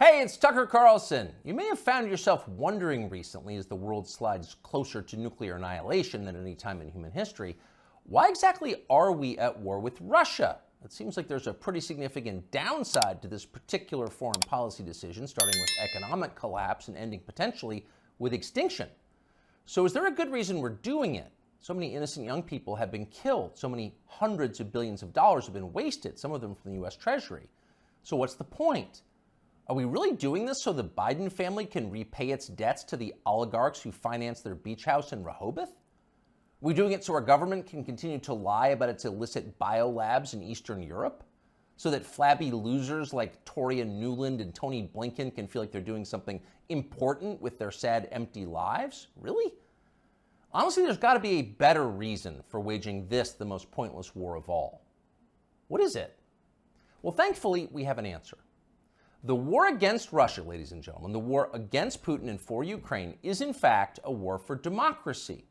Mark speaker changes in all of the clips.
Speaker 1: Hey, it's Tucker Carlson. You may have found yourself wondering recently, as the world slides closer to nuclear annihilation than any time in human history, why exactly are we at war with Russia? It seems like there's a pretty significant downside to this particular foreign policy decision, starting with economic collapse and ending potentially with extinction. So is there a good reason we're doing it? So many innocent young people have been killed. So many hundreds of billions of dollars have been wasted, some of them from the U.S. Treasury. So what's the point? Are we really doing this so the Biden family can repay its debts to the oligarchs who financed their beach house in Rehoboth? Are we doing it so our government can continue to lie about its illicit biolabs in Eastern Europe? So that flabby losers like Toria Nuland and Tony Blinken can feel like they're doing something important with their sad, empty lives? Really? Honestly, there's got to be a better reason for waging this, the most pointless war of all. What is it? Well, thankfully, we have an answer. The war against Russia, ladies and gentlemen, the war against Putin and for Ukraine is in fact a war for democracy.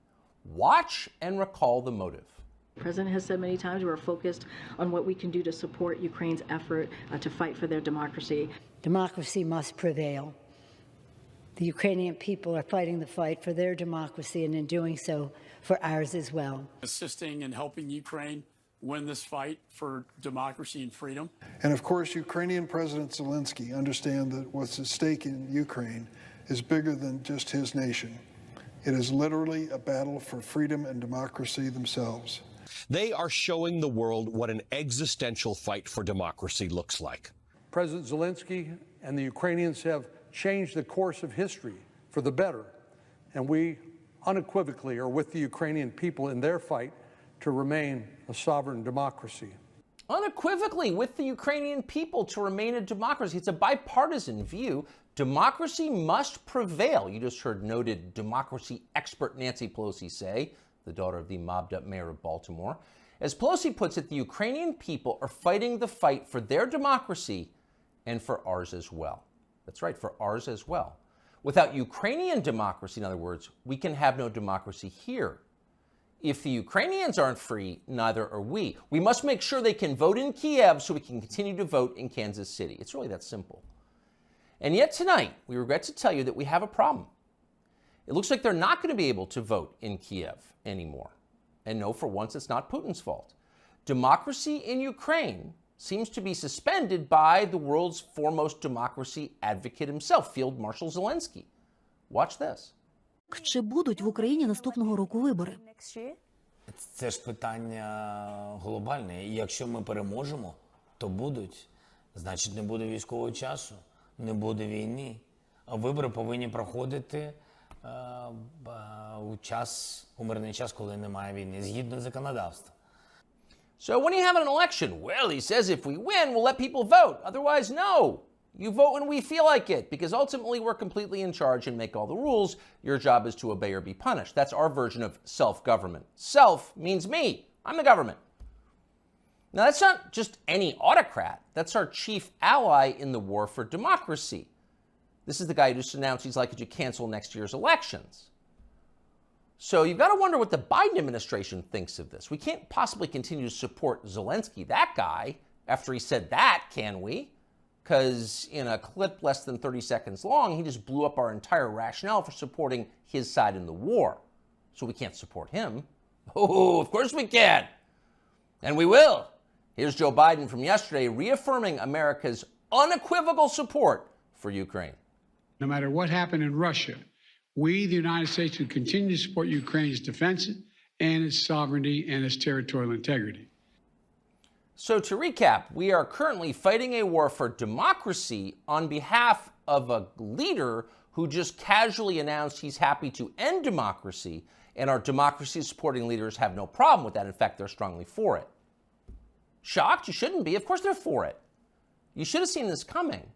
Speaker 1: Watch and recall the motive.
Speaker 2: The President has said many times we're focused on what we can do to support Ukraine's effort to fight for their democracy.
Speaker 3: Democracy must prevail. The Ukrainian people are fighting the fight for their democracy and in doing so for ours as well.
Speaker 4: Assisting and helping Ukraine win this fight for democracy and freedom.
Speaker 5: And of course, Ukrainian President Zelensky understands that what's at stake in Ukraine is bigger than just his nation. It is literally a battle for freedom and democracy themselves.
Speaker 6: They are showing the world what an existential fight for democracy looks like.
Speaker 7: President Zelensky and the Ukrainians have changed the course of history for the better, and we unequivocally are with the Ukrainian people in their fight to remain a sovereign democracy.
Speaker 1: Unequivocally with the Ukrainian people to remain a democracy. It's a bipartisan view. Democracy must prevail. You just heard noted democracy expert Nancy Pelosi say, the daughter of the mobbed-up mayor of Baltimore. As Pelosi puts it, the Ukrainian people are fighting the fight for their democracy and for ours as well. That's right, for ours as well. Without Ukrainian democracy, in other words, we can have no democracy here. If the Ukrainians aren't free, neither are we. We must make sure they can vote in Kiev so we can continue to vote in Kansas City. It's really that simple. And yet tonight, we regret to tell you that we have a problem. It looks like they're not going to be able to vote in Kiev anymore. And no, for once, it's not Putin's fault. Democracy in Ukraine seems to be suspended by the world's foremost democracy advocate himself, Field Marshal Zelensky. Watch this.
Speaker 8: Чи будуть в Україні наступного року вибори?
Speaker 9: Це ж питання глобальне. І якщо ми переможемо, то будуть. Значить, не буде військового часу, не буде війни. А вибори повинні проходити у мирний час, коли немає війни, згідно законодавства.
Speaker 1: So when you have an election, well, he says if we win, we'll let people vote. Otherwise, no. You vote when we feel like it, because ultimately we're completely in charge and make all the rules. Your job is to obey or be punished. That's our version of self-government. Self means me. I'm the government. Now, that's not just any autocrat. That's our chief ally in the war for democracy. This is the guy who just announced he's likely to cancel next year's elections. So you've got to wonder what the Biden administration thinks of this. We can't possibly continue to support Zelensky, that guy, after he said that, can we? Because in a clip less than 30 seconds long, he just blew up our entire rationale for supporting his side in the war. So we can't support him. Oh, of course we can. And we will. Here's Joe Biden from yesterday reaffirming America's unequivocal support for Ukraine.
Speaker 10: No matter what happened in Russia, we, the United States, will continue to support Ukraine's defense and its sovereignty and its territorial integrity.
Speaker 1: So to recap, we are currently fighting a war for democracy on behalf of a leader who just casually announced he's happy to end democracy, and our democracy-supporting leaders have no problem with that. In fact, they're strongly for it. Shocked? You shouldn't be. Of course they're for it. You should have seen this coming.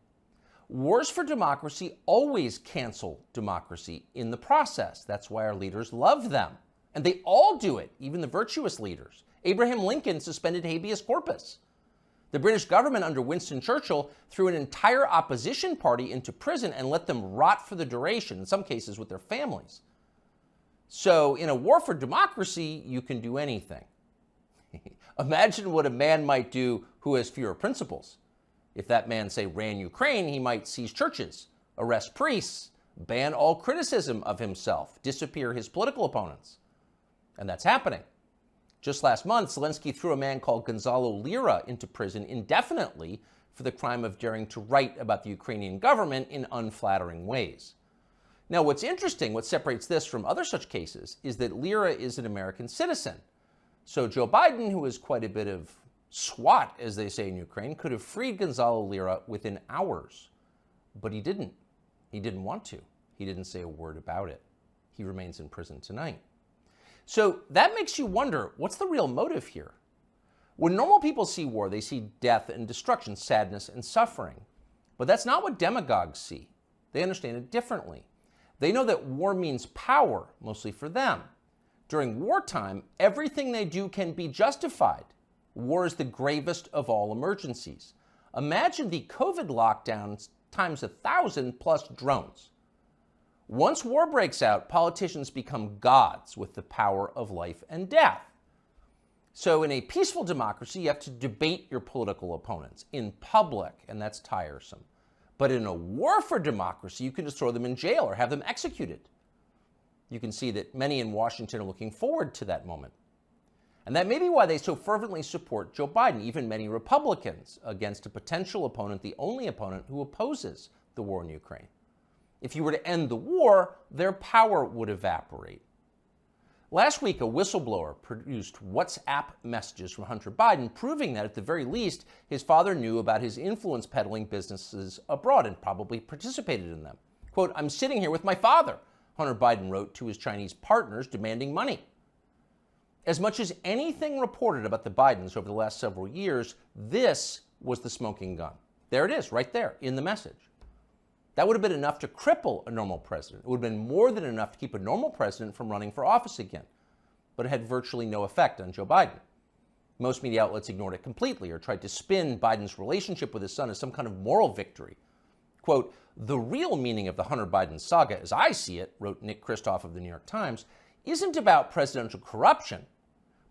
Speaker 1: Wars for democracy always cancel democracy in the process. That's why our leaders love them. And they all do it, even the virtuous leaders. Abraham Lincoln suspended habeas corpus. The British government under Winston Churchill threw an entire opposition party into prison and let them rot for the duration, in some cases with their families. So in a war for democracy, you can do anything. Imagine what a man might do who has fewer principles. If that man, say, ran Ukraine, he might seize churches, arrest priests, ban all criticism of himself, disappear his political opponents. And that's happening. Just last month, Zelensky threw a man called Gonzalo Lira into prison indefinitely for the crime of daring to write about the Ukrainian government in unflattering ways. Now, what's interesting, what separates this from other such cases, is that Lira is an American citizen. So Joe Biden, who is quite a bit of SWAT, as they say in Ukraine, could have freed Gonzalo Lira within hours. But he didn't. He didn't want to. He didn't say a word about it. He remains in prison tonight. So that makes you wonder, what's the real motive here? When normal people see war, they see death and destruction, sadness and suffering. But that's not what demagogues see. They understand it differently. They know that war means power, mostly for them. During wartime, everything they do can be justified. War is the gravest of all emergencies. Imagine the COVID lockdowns times 1,000 plus drones. Once war breaks out, politicians become gods with the power of life and death. So in a peaceful democracy, you have to debate your political opponents in public, and that's tiresome. But in a war for democracy, you can just throw them in jail or have them executed. You can see that many in Washington are looking forward to that moment. And that may be why they so fervently support Joe Biden, even many Republicans, against a potential opponent, the only opponent who opposes the war in Ukraine. If you were to end the war, their power would evaporate. Last week, a whistleblower produced WhatsApp messages from Hunter Biden, proving that at the very least, his father knew about his influence peddling businesses abroad and probably participated in them. Quote, "I'm sitting here with my father," Hunter Biden wrote to his Chinese partners demanding money. As much as anything reported about the Bidens over the last several years, this was the smoking gun. There it is, right there, in the message. That would have been enough to cripple a normal president. It would have been more than enough to keep a normal president from running for office again. But it had virtually no effect on Joe Biden. Most media outlets ignored it completely or tried to spin Biden's relationship with his son as some kind of moral victory. Quote, "The real meaning of the Hunter Biden saga, as I see it," wrote Nick Kristof of the New York Times, "isn't about presidential corruption,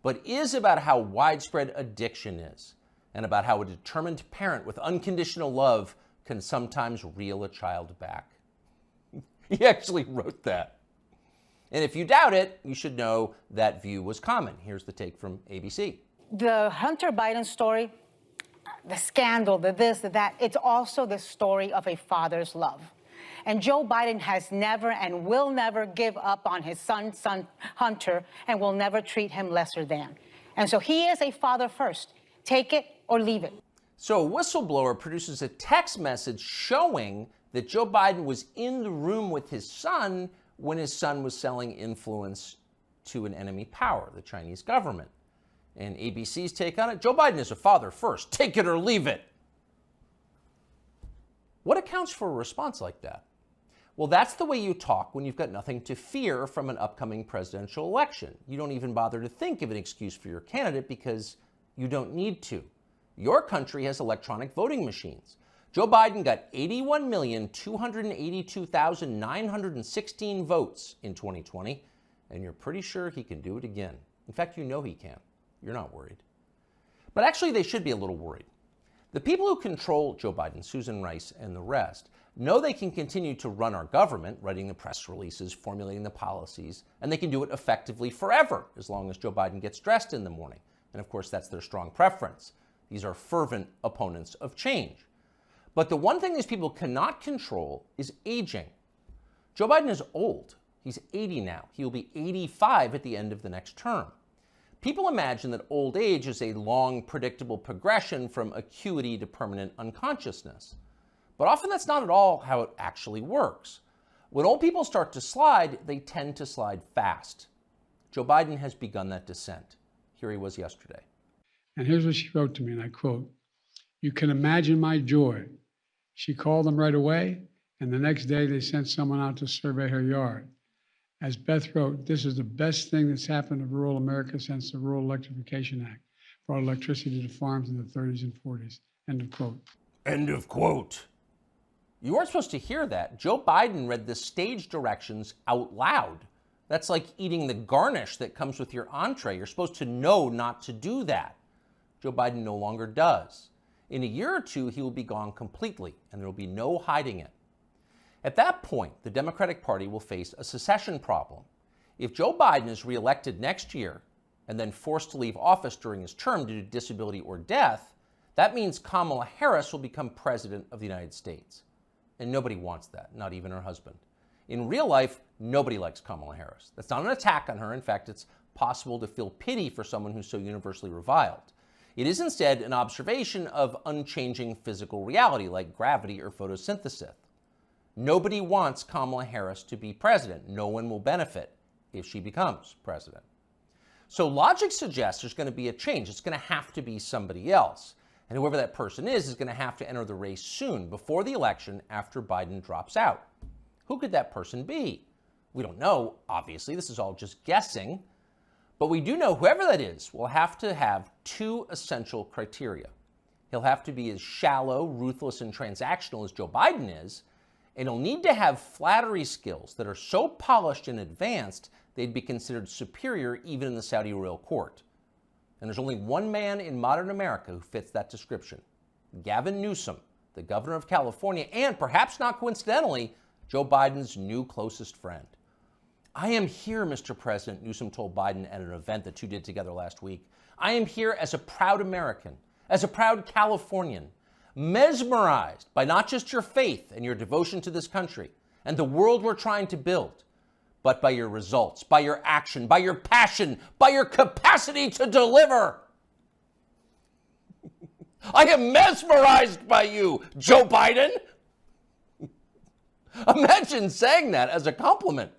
Speaker 1: but is about how widespread addiction is and about how a determined parent with unconditional love can sometimes reel a child back." He actually wrote that. And if you doubt it, you should know that view was common. Here's the take from ABC.
Speaker 11: The Hunter Biden story, the scandal, the this, the that, it's also the story of a father's love. And Joe Biden has never and will never give up on his son Hunter, and will never treat him lesser than. And so he is a father first. Take it or leave it.
Speaker 1: So a whistleblower produces a text message showing that Joe Biden was in the room with his son when his son was selling influence to an enemy power, the Chinese government. And ABC's take on it, Joe Biden is a father first. Take it or leave it. What accounts for a response like that? Well, that's the way you talk when you've got nothing to fear from an upcoming presidential election. You don't even bother to think of an excuse for your candidate because you don't need to. Your country has electronic voting machines. Joe Biden got 81,282,916 votes in 2020, and you're pretty sure he can do it again. In fact, you know he can. You're not worried. But actually, they should be a little worried. The people who control Joe Biden, Susan Rice and the rest, know they can continue to run our government, writing the press releases, formulating the policies, and they can do it effectively forever, as long as Joe Biden gets dressed in the morning. And of course, that's their strong preference. These are fervent opponents of change. But the one thing these people cannot control is aging. Joe Biden is old. He's 80 now. He will be 85 at the end of the next term. People imagine that old age is a long, predictable progression from acuity to permanent unconsciousness. But often that's not at all how it actually works. When old people start to slide, they tend to slide fast. Joe Biden has begun that descent. Here he was yesterday.
Speaker 10: And here's what she wrote to me, and I quote, "You can imagine my joy. She called them right away, and the next day they sent someone out to survey her yard. As Beth wrote, this is the best thing that's happened to rural America since the Rural Electrification Act brought electricity to farms in the 30s and 40s. End of quote."
Speaker 1: End of quote. You weren't supposed to hear that. Joe Biden read the stage directions out loud. That's like eating the garnish that comes with your entree. You're supposed to know not to do that. Joe Biden no longer does. In a year or two, he will be gone completely, and there will be no hiding it. At that point, the Democratic Party will face a secession problem. If Joe Biden is reelected next year and then forced to leave office during his term due to disability or death, that means Kamala Harris will become president of the United States. And nobody wants that, not even her husband. In real life, nobody likes Kamala Harris. That's not an attack on her. In fact, it's possible to feel pity for someone who's so universally reviled. It is instead an observation of unchanging physical reality like gravity or photosynthesis. Nobody wants Kamala Harris to be president. No one will benefit if she becomes president. So logic suggests there's going to be a change. It's going to have to be somebody else. And whoever that person is going to have to enter the race soon, before the election, after Biden drops out. Who could that person be? We don't know, obviously. This is all just guessing. But we do know whoever that is will have to have two essential criteria. He'll have to be as shallow, ruthless, and transactional as Joe Biden is, and he'll need to have flattery skills that are so polished and advanced they'd be considered superior even in the Saudi royal court. And there's only one man in modern America who fits that description: Gavin Newsom, the governor of California, and perhaps not coincidentally, Joe Biden's new closest friend. I am here, Mr. President, Newsom told Biden at an event the two did together last week. I am here as a proud American, as a proud Californian, mesmerized by not just your faith and your devotion to this country and the world we're trying to build, but by your results, by your action, by your passion, by your capacity to deliver. I am mesmerized by you, Joe Biden. Imagine saying that as a compliment.